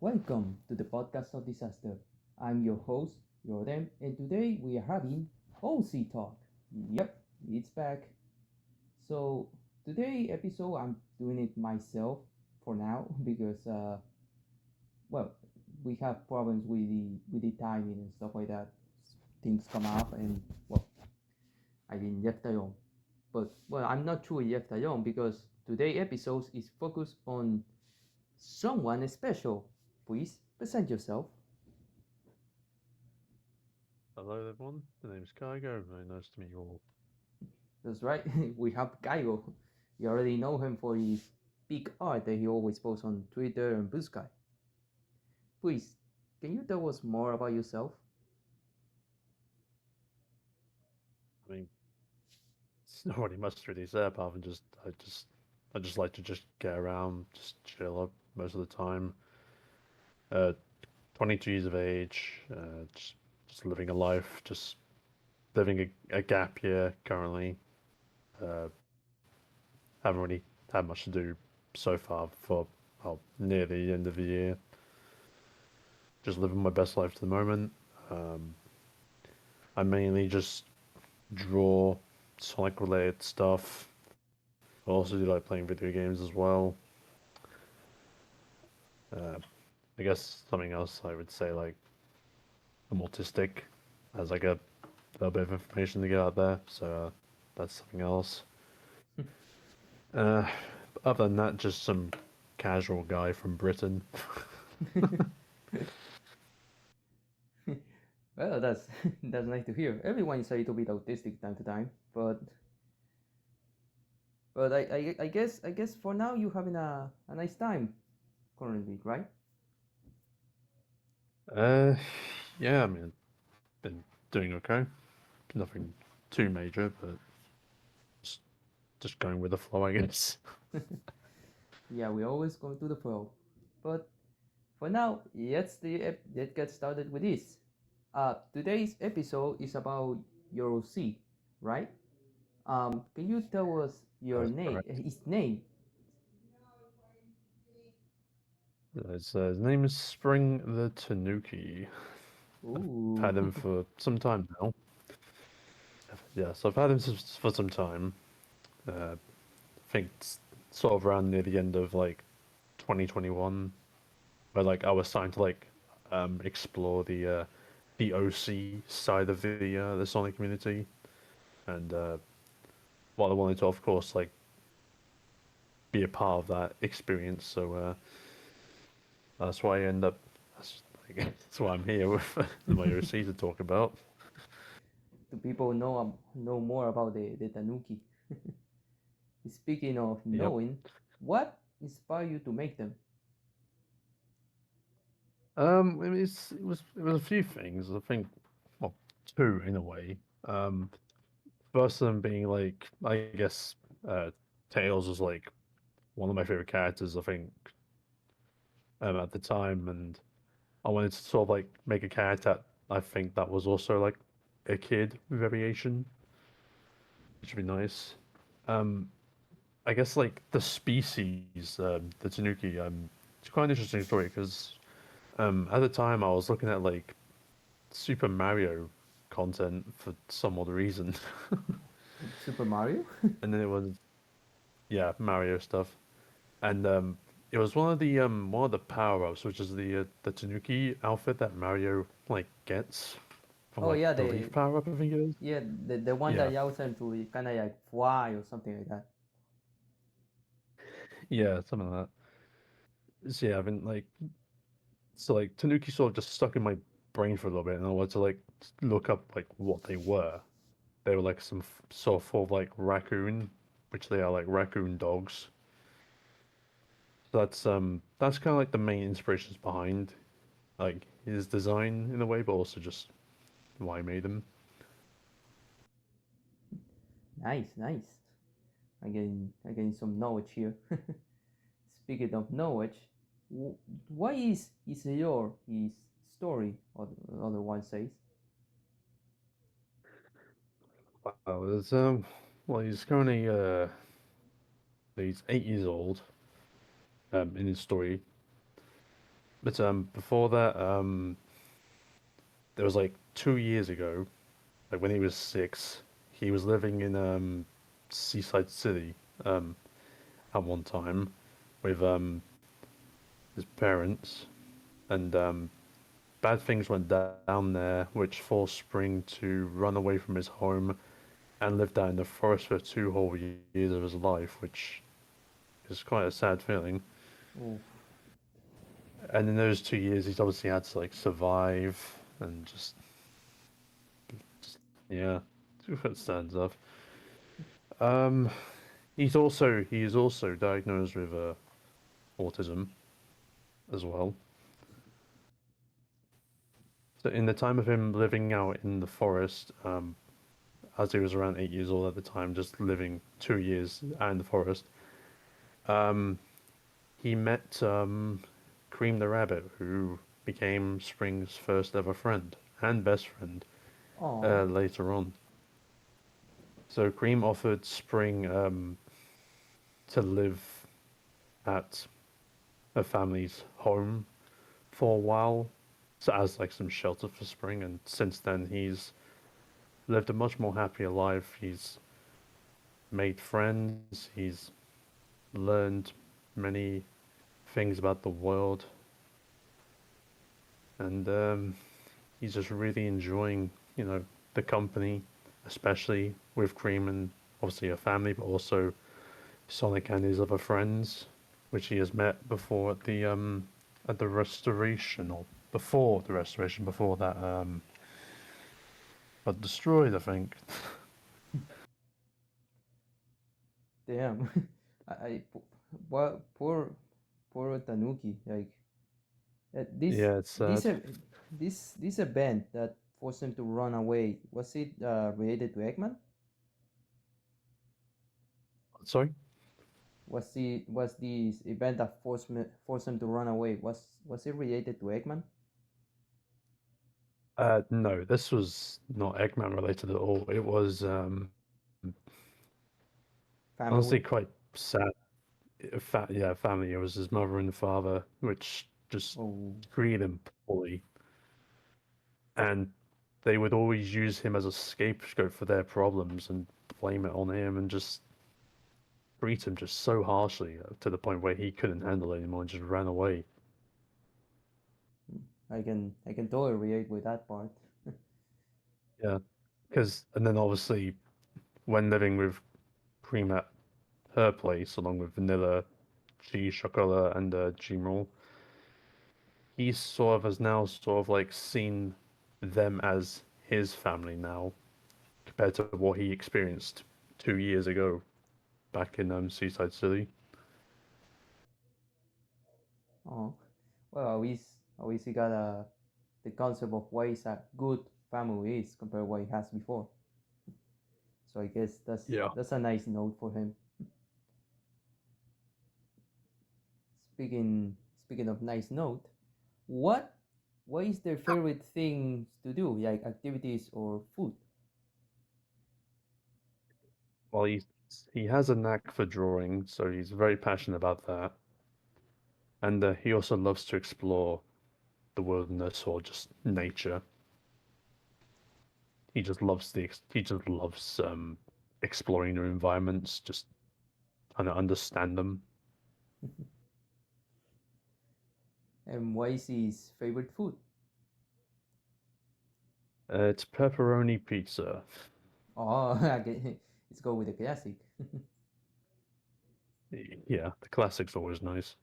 Welcome to the podcast of disaster. I'm your host, LordM, and today we are having OC Talk. Yep, it's back. So today episode I'm doing it myself for now because well we have problems with the timing and stuff like that. Things come up and well I've been left alone. But well I'm not truly left alone because today episode is focused on someone special. Please present yourself. Hello everyone, my name is Kygo. Very nice to meet you all. That's right. We have Kygo. You already know him for his big art that he always posts on Twitter and Bsky. Please, can you tell us more about yourself? I mean, it's not really much to really say apart from I just like to just get around, just chill up most of the time. Uh, 22 years of age, just living a life, just living a gap year currently. Uh, haven't really had much to do so far for near the end of the year. Just living my best life at the moment. Um, I mainly just draw Sonic related stuff. I also do like playing video games as well. Uh, I guess something else I would say like I'm autistic, as like a little bit of information to get out there. So that's something else. Uh, Other than that, just some casual guy from Britain. Well, that's that's nice to hear. Everyone is a little bit autistic time to time, but I guess for now you're having a nice time currently, right? Uh, yeah, I mean, been doing okay. Nothing too major, but just, just going with the flow, I guess. Yeah, we always go to the flow. But for now, let's get started with this. Today's episode is about your C, right? Can you tell us your That's name, correct. his name? His name is Spring the Tanuki. I've had him Ooh, for some time now. Yeah, so I've had him for some time. I think it's sort of around near the end of like 2021, where like I was starting to like explore the OC side of the Sonic community, and while I wanted to, of course, like be a part of that experience, so that's why I end up. That's, that's why I'm here with my OC to talk about. do people know more about the Tanuki? Speaking of Yep. knowing, what inspired you to make them? I mean, it was a few things. I think, well, two in a way. First of them being like, I guess, Tails was like one of my favorite characters. I think at the time, and I wanted to sort of like make a character. I think that was also like a kid variation, which would be nice. Um, I guess like the species, the Tanuki. It's quite an interesting story because at the time I was looking at like Super Mario content for some odd reason. Super Mario? And then it was, yeah, Mario stuff. And it was one of the power-ups, which is the Tanuki outfit that Mario like gets from Oh like yeah, the leaf power-up, I think it is. the one that Yeah. allows them to kind of like fly or something like that. Yeah, something like that. So yeah, I've been like so like Tanuki sort of just stuck in my brain for a little bit, and I wanted to like look up like what they were. They were like some sort of like raccoon, which they are like raccoon dogs. So that's kind of like the main inspirations behind like his design in a way, but also just why I made him. Nice, nice. I getting some knowledge here. Speaking of knowledge, why is Isidore his story? Or the other one says. Wow, well he's currently he's 8 years old in his story, But before that, there was like 2 years ago, like when he was 6, he was living in Seaside City um at one time with his parents, and bad things went down there, which forced Spring to run away from his home and lived out in the forest for 2 whole years of his life, which is quite a sad feeling. Oof. And in those 2 years, he's obviously had to like survive and just yeah, do that sad stuff. Um, he is also diagnosed with autism as well. So in the time of him living out in the forest, as he was around 8 years old at the time, just living 2 years out in the forest, um, he met Cream the rabbit, who became Spring's first ever friend and best friend Oh. later on. So Cream offered Spring to live at her family's home for a while, so as like some shelter for Spring. And since then, he's lived a much more happier life. He's made friends. He's learned many things about the world, and he's just really enjoying, you know, the company, especially with Cream and obviously her family, but also Sonic and his other friends, which he has met before at the restoration, or before the restoration, before that got destroyed, I think. Damn. What poor Tanuki. Like this Yeah, it's this sad. this event that forced him to run away. Was it related to Eggman? Sorry. Was this event that forced him to run away? Was it related to Eggman? No, this was not Eggman related at all. It was honestly Family? quite sad. Yeah, family. It was his mother and father, which just Oh. treated him poorly, and they would always use him as a scapegoat for their problems and blame it on him and just treat him just so harshly to the point where he couldn't handle it anymore and just ran away. I can totally relate with that part. Yeah, because and then obviously when living with Cream at her place along with Vanilla, Cheese, Chocolat, and Gmroll, he sort of has now sort of like seen them as his family now compared to what he experienced 2 years ago back in Seaside City. Oh, well, at least he got the concept of what is a good family is compared to what he has before. So I guess that's Yeah. that's a nice note for him. Speaking of nice note, what what is their favorite things to do, like activities or food? Well, he has a knack for drawing, so he's very passionate about that. And he also loves to explore the wilderness or just nature. He just loves exploring new environments, just trying to understand them. And what is his favorite food? It's pepperoni pizza. Oh, let's go with the classic. Yeah, the classic's always nice.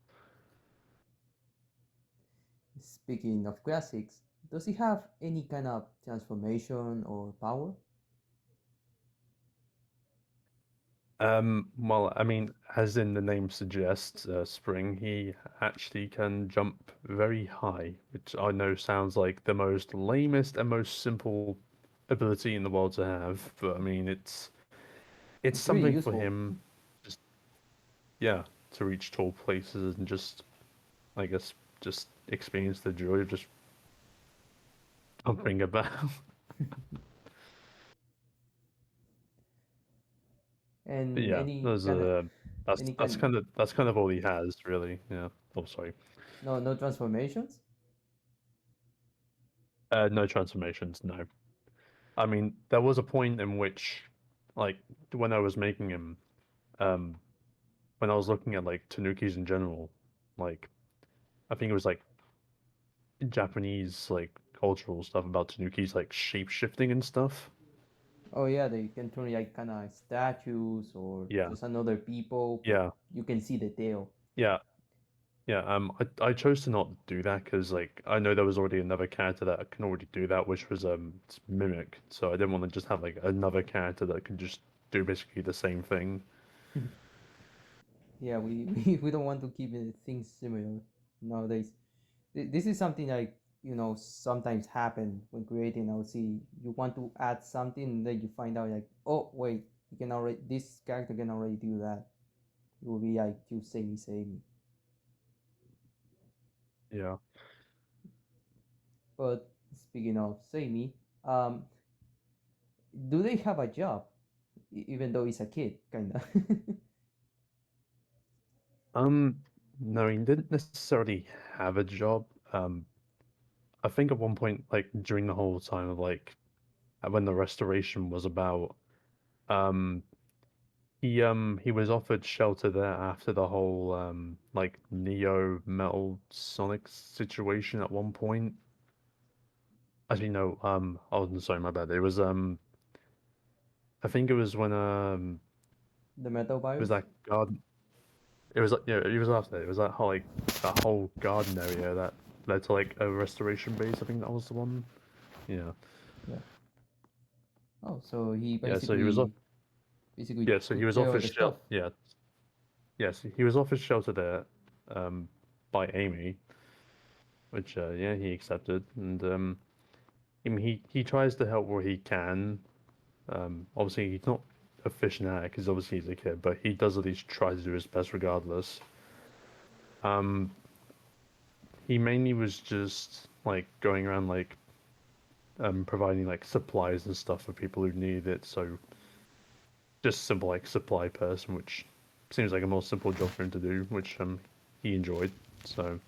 Speaking of classics, does he have any kind of transformation or power? Well, I mean, as in the name suggests, Spring, he actually can jump very high, which I know sounds like the most lamest and most simple ability in the world to have, but I mean, it's It's really something for useful. him, just yeah, to reach tall places and just, I guess, just experience the joy of just jumping about. But And yeah, any those kind of are any kind that's kind of all he has, really. Yeah. Oh, sorry. No transformations. No transformations, no. I mean, there was a point in which, like, when I was making him, um, when I was looking at like Tanukis in general, like, I think it was like Japanese like cultural stuff about Tanukis like shape shifting and stuff. Oh yeah, they can turn like kind of statues or Yeah, just another people, but yeah, you can see the tail. yeah, yeah. I chose to not do that because like I know there was already another character that can already do that, which was Mimic. So I didn't want to just have like another character that could just do basically the same thing. Yeah, we don't want to keep things similar nowadays. This is something like sometimes happen when creating LC. You want to add something, and then you find out like, oh wait, you can already this character can already do that. It will be like you say me. Yeah. But speaking of say me, um, do they have a job? Even though he's a kid, kinda. No, he didn't necessarily have a job. I think at one point, like during the whole time of like when the restoration was about, um, he was offered shelter there after the whole like Neo Metal Sonic situation at one point. Actually, no, oh, sorry, my bad. It was I think it was when The metal it was virus. that garden. It was like yeah, it was after. It was that whole like that whole garden area that led to like a restoration base. I think that was the one. Yeah. Yeah. Oh, so he Yeah, so he was off. basically Yeah, so he took was care of offered the stuff. shelter. Yeah, yes, he was offered shelter there, um, by Amy, which yeah, he accepted, and I mean, he tries to help where he can. Obviously, he's not efficient at it because obviously he's a kid, but he does at least try to do his best regardless. Um, he mainly was just like going around like providing like supplies and stuff for people who need it. So just simple like supply person, which seems like a more simple job for him to do, which he enjoyed. So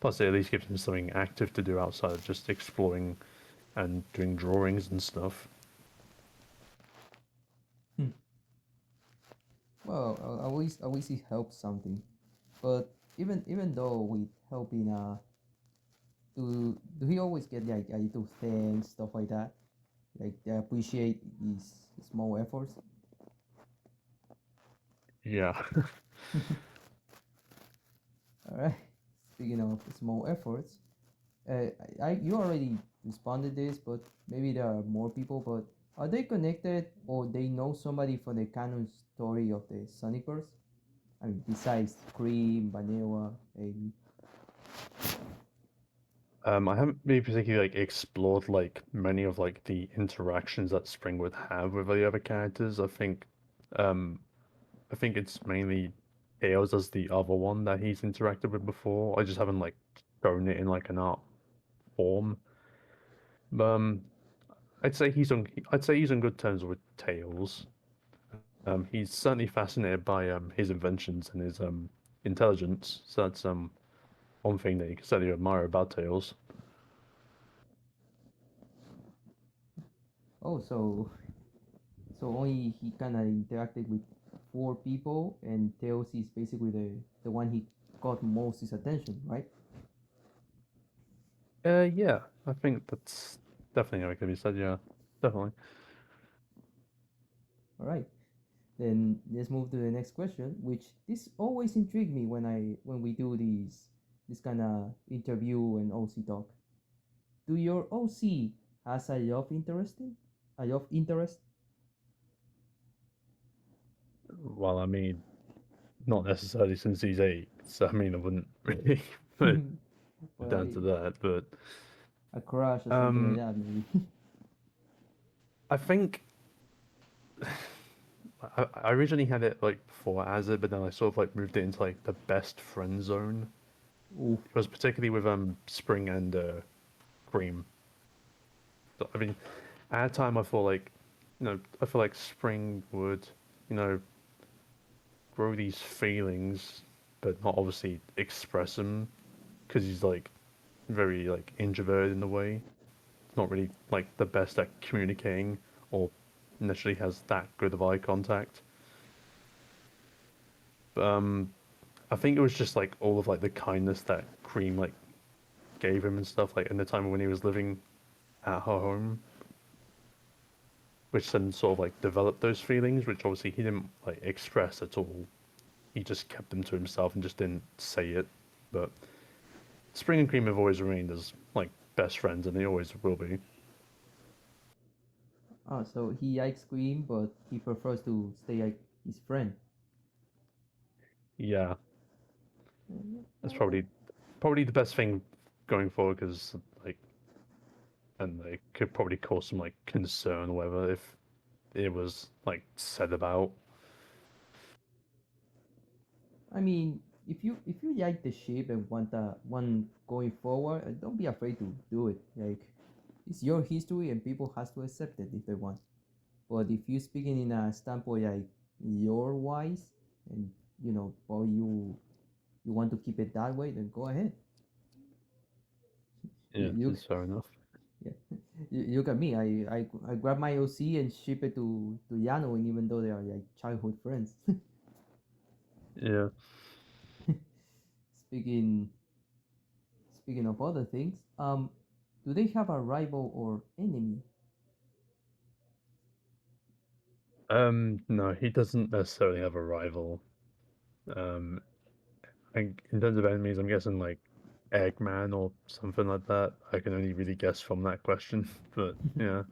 plus it at least gives him something active to do outside of just exploring and doing drawings and stuff. Hmm. Well, at least it helps something. But even though with helping, do he always get like a little thanks stuff like that? Like they appreciate his small efforts. Yeah. All right. Speaking of small efforts, you already responded this, but maybe there are more people. But are they connected or they know somebody from the canon story of the Sonicverse? I mean, besides Cream, Vanilla, Amy. I haven't really particularly like explored like many of like the interactions that Spring would have with the other characters. Um I think it's mainly Tails as the other one that he's interacted with before. I just haven't like thrown it in like an art form. But I'd say he's on good terms with Tails. He's certainly fascinated by his inventions and his intelligence. So that's one thing that you can certainly admire about Tails. Oh, so only he kind of interacted with four people, and Tails is basically the one he got most his attention, right? Yeah, I think that's definitely how it can be said. Yeah, definitely. All right. Then let's move to the next question, which this always intrigued me when we do this kind of interview and OC talk. Do your OC has a love interesting? A love interest? Well, I mean, not necessarily since he's eight, so I mean, I wouldn't really put it Well, down to that, but a crush or something like um, that, maybe. I think I originally had it like before as it, but then I sort of like moved it into like the best friend zone. Ooh. It was particularly with Spring and Cream. So, I mean, at a time I feel like, I feel like Spring would, you know, grow these feelings, but not obviously express them. because he's like very like introverted in a way. Not really like the best at communicating or naturally has that good of eye contact. But, I think it was just like all of like the kindness that Cream like gave him and stuff like in the time when he was living at her home, which then sort of like developed those feelings, which obviously he didn't like express at all. He just kept them to himself and just didn't say it. But Spring and Cream have always remained as like best friends, and they always will be. Ah, so he likes Cream, but he prefers to stay like his friend. Yeah, that's Uh, probably the best thing going forward because like, and they could probably cause some like concern or whatever if it was like said about. I mean, if you like the ship and want one going forward, don't be afraid to do it. Like, it's your history and people has to accept it if they want. But if you speaking in a standpoint like your wise and or you want to keep it that way, then go ahead. You, Yeah, you it's fair enough. yeah. You look at me. I grab my OC and ship it to Yano, and even though they are like childhood friends. Yeah. speaking speaking of other things, do they have a rival or enemy? No, he doesn't necessarily have a rival. Um, and in terms of enemies, I'm guessing like Eggman or something like that. I can only really guess from that question, but yeah,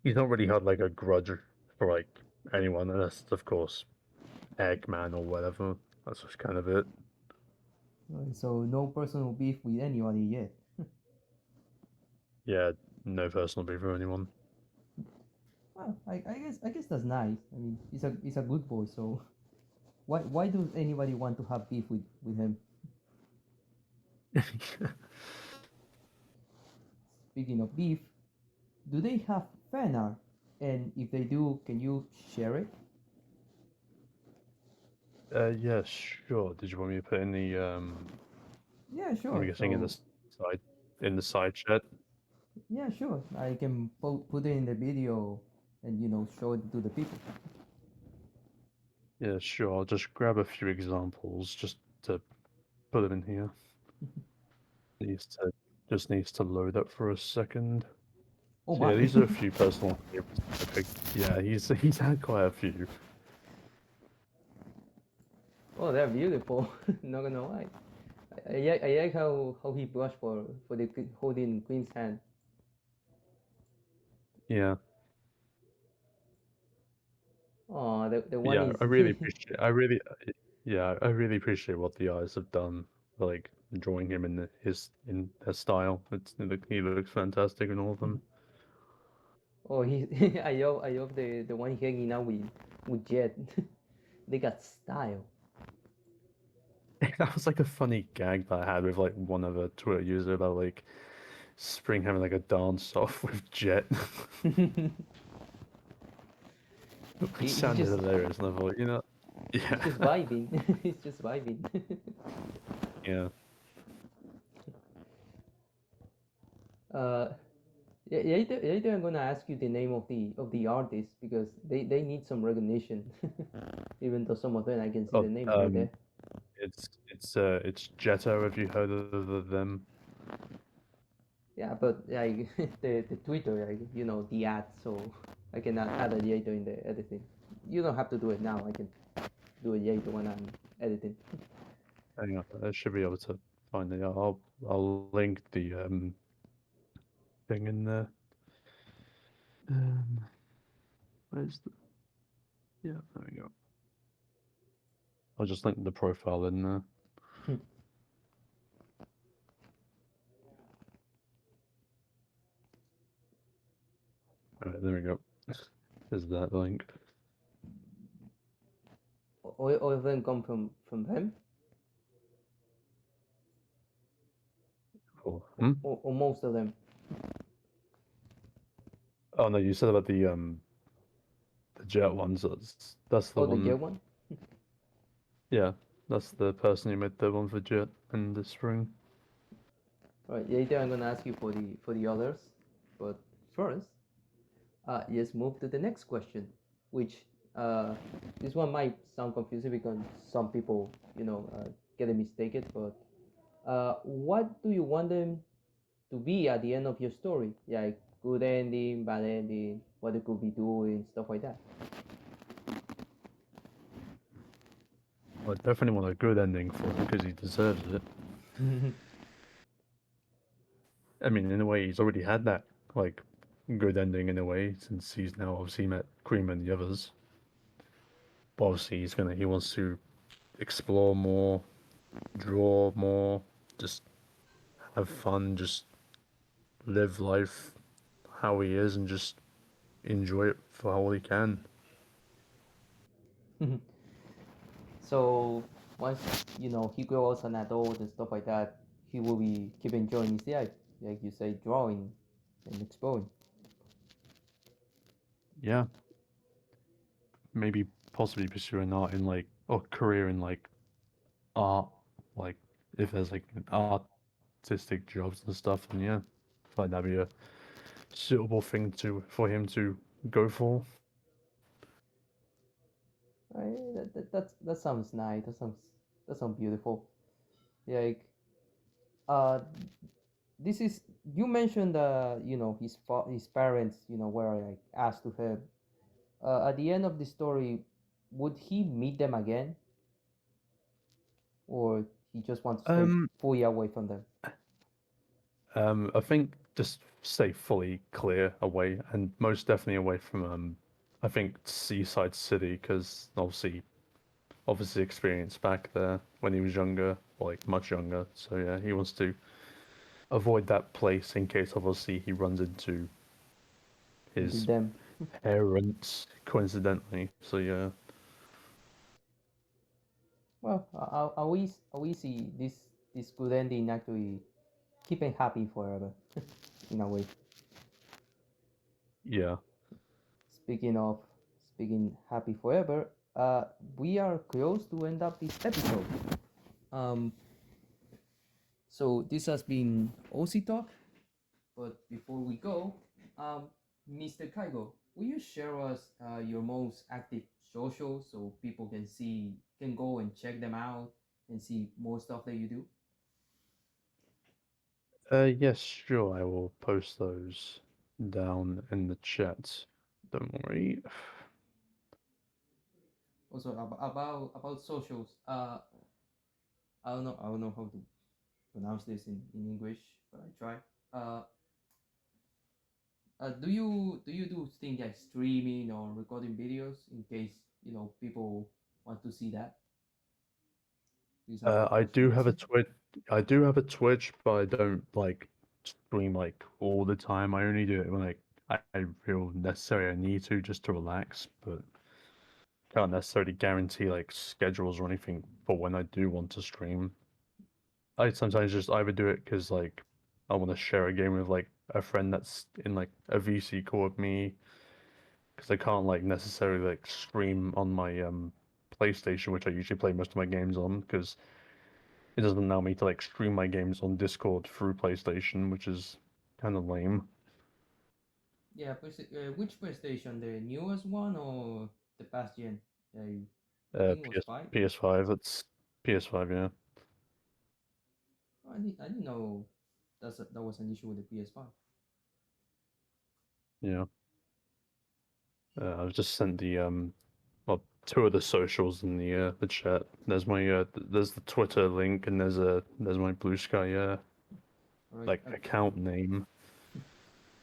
he's not really had like a grudge for like anyone, unless of course Eggman or whatever. That's just kind of it. So no personal beef with anybody yet. Yeah, no personal beef with anyone. Well, I guess that's nice. I mean, he's a good boy. So why does anybody want to have beef with him? Speaking of beef, do they have fan art? And if they do, can you share it? Yeah, sure. Did you want me to put in the Yeah, I'm sure. guessing So side in the side chat? yeah, sure. I can put it in the video and show it to the people. Yeah, sure. I'll just grab a few examples just to put them in here. Needs to needs to load up for a second. Oh So yeah, my! these are a few personal favorites I picked. Yeah, he's had quite a few. Oh, they're beautiful. Not gonna lie. I like how he blushed for the holding Queen's hand. Yeah, Oh, the one yeah. is I really appreciate. Yeah, I really appreciate what the artists have done, for, like drawing him in in their style. He looks fantastic in all of them. oh he I love the one hanging out with Jet. They got style. That was like a funny gag that I had with like one other Twitter user about like Spring having like a dance off with Jet. It he sounded just hilarious, and I thought, he's yeah, just vibing. He's just vibing. yeah. uh, later I'm gonna ask you the name of the artist because they need some recognition. Even though some of them I can see the Oh, name right there. it's Jetto. Have you heard of them? Yeah, but like the Twitter, like, the ad, so I cannot add it later in the editing. You don't have to do it now. I can do it later when I'm editing. Hang on, I should be able to find it. I'll link the thing in there. Um, where's the? Yeah, there we go. I'll just link the profile in there. All right, there we go. There's that link. All of them come from him, Cool. Hmm? or most of them. Oh no, you said about the Jet ones. That's the Oh, the one. J one. Yeah. That's the person who made the one for Jet in the spring. Right, later I'm gonna ask you for the others, but first, let's move to the next question, which this one might sound confusing because some people, get it mistaken. But what do you want them to be at the end of your story? Like good ending, bad ending, what they could be doing, stuff like that. I definitely want a good ending for him because he deserves it. I mean, in a way, he's already had that like good ending in a way since he's now obviously met Cream and the others. But obviously, he wants to explore more, draw more, just have fun, just live life how he is, and just enjoy it for all he can. So once he grows an adult and stuff like that, he will be keep enjoying his life, like you say, drawing and exploring. Yeah, maybe possibly pursue an art in like or career in like art, like if there's like artistic jobs and stuff, then yeah, I feel like that'd be a suitable thing to for him to go for. Right? That sounds nice. That sounds beautiful. Like uh, this is you mentioned his parents were like asked to help. At the end of the story, would he meet them again, or he just wants to stay Um, fully away from them? I think just stay fully clear away, and most definitely away from I think Seaside City because obviously experience back there when he was younger, like much younger. So yeah, he wants to avoid that place in case obviously he runs into With his them. parents coincidentally. So yeah, Well, I see this good ending actually keep him happy forever, in a way. yeah. Speaking of speaking happy forever, we are close to end up this episode. Um, so this has been OC Talk, but before we go, Mr. Kygo, will you share us your most active socials so people can go and check them out and see more stuff that you do? Yes, sure. I will post those down in the chat. Don't worry. Also about socials. I don't know how to pronounce this in English, but I try. Uh, do you do things like streaming or recording videos in case people want to see that? These are for I those who do have a listen. Twitch. I do have a Twitch, but I don't like stream like all the time. I only do it when I feel necessary. I need to just to relax, but can't necessarily guarantee like schedules or anything for when I do want to stream. I sometimes just either do it because like I want to share a game with like a friend that's in like a VC call with me because I can't like necessarily like stream on my PlayStation, which I usually play most of my games on because it doesn't allow me to like stream my games on Discord through PlayStation, which is kind of lame. Yeah, which PlayStation, the newest one or the past gen? I think it was PS five. PS5. It's PS5, yeah, Oh, I didn't know that was an issue with the PS5. yeah. I've just sent the well, two of the socials in the chat. There's my there's the Twitter link and there's my Blue Sky All right, like account name.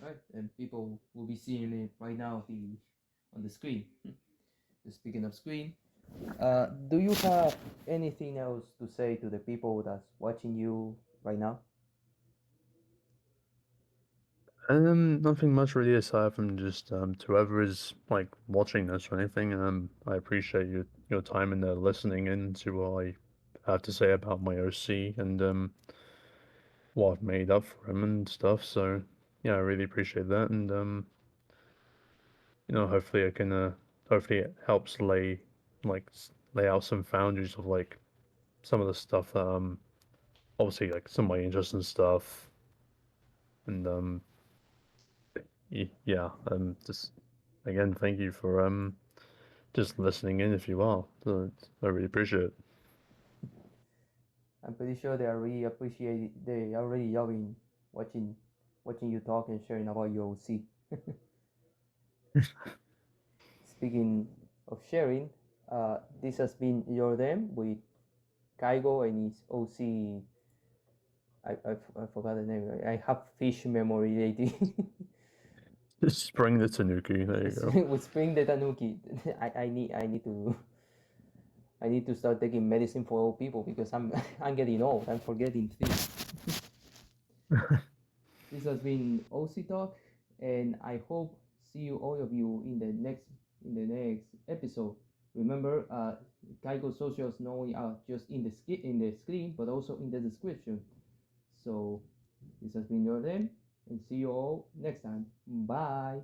right, and people will be seeing it right now on the screen. Speaking of screen, do you have anything else to say to the people that's watching you right now? Nothing much really aside from just to whoever is like watching this or anything. I appreciate your time and listening in to what I have to say about my OC and what I've made up for him and stuff. So yeah, I really appreciate that, and hopefully I can hopefully it helps lay out some boundaries of like some of the stuff. Obviously, like some of my interesting stuff, and yeah. Just again, thank you for just listening in if you are. So I really appreciate it. I'm pretty sure they are really appreciate. They are really loving watching you talk and sharing about your OC. Speaking of sharing, this has been LordM with Kygo and his OC. I forgot the name. I have fish memory lately. Just bring the Tanuki. There you go. With Spring the Tanuki, I need to start taking medicine for old people because I'm getting old. I'm forgetting things. This has been OC Talk, and I hope see you all of you in the next episode. Remember, Kygo socials not only are just in the screen, but also in the description. So this has been your name, and see you all next time. Bye.